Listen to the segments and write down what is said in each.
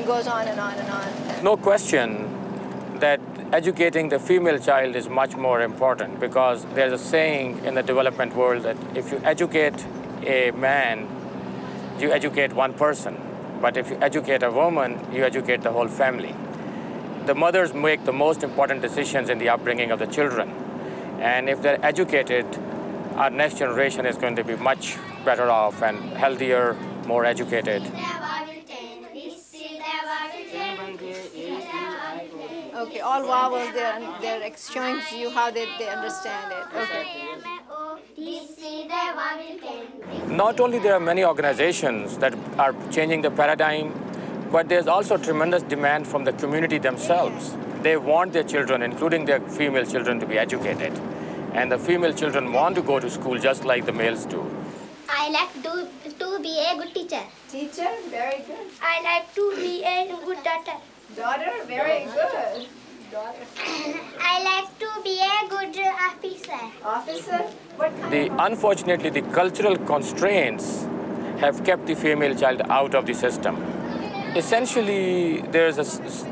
goes on and on and on. No question that educating the female child is much more important, because there's a saying in the development world that if you educate a man, you educate one person. But if you educate a woman, you educate the whole family. The mothers make the most important decisions in the upbringing of the children. And if they're educated, our next generation is going to be much better off and healthier, more educated. Okay, all vowels there, and they're showing you how they understand it. Okay. Not only there are many organizations that are changing the paradigm, but there's also tremendous demand from the community themselves. They want their children, including their female children, to be educated. And the female children want to go to school just like the males do. I like to be a good teacher. Teacher, very good. I like to be a good daughter. Daughter, very good. Daughter. I like to be a good officer. Officer, what kind of Unfortunately, the cultural constraints have kept the female child out of the system. Essentially, there's a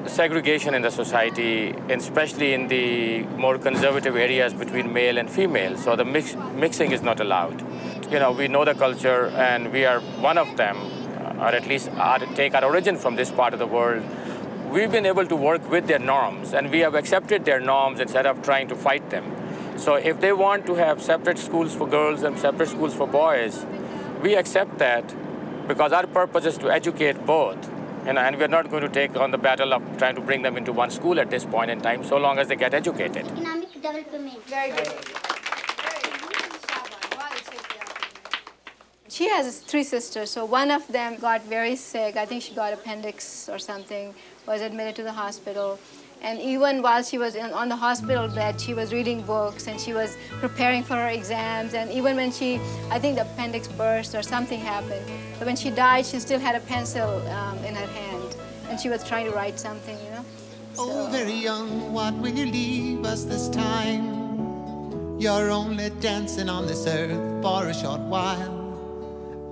segregation in the society, especially in the more conservative areas between male and female, so the mixing is not allowed. You know, we know the culture, and we are one of them, or at least take our origin from this part of the world. We've been able to work with their norms, and we have accepted their norms instead of trying to fight them. So if they want to have separate schools for girls and separate schools for boys, we accept that, because our purpose is to educate both. And we're not going to take on the battle of trying to bring them into one school at this point in time, so long as they get educated. Economic development. Very good. She has 3 sisters, so one of them got very sick. I think she got appendix or something, was admitted to the hospital. And even while she was on the hospital bed, she was reading books and she was preparing for her exams. And even when I think the appendix burst or something happened. But when she died, she still had a pencil in her hand. And she was trying to write something, you know. Oh, very young, what will you leave us this time? You're only dancing on this earth for a short while.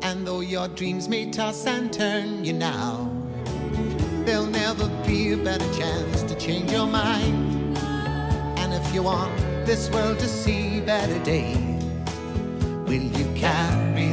And though your dreams may toss and turn you now, there'll never be a better chance to change your mind. And if you want this world to see better days, will you carry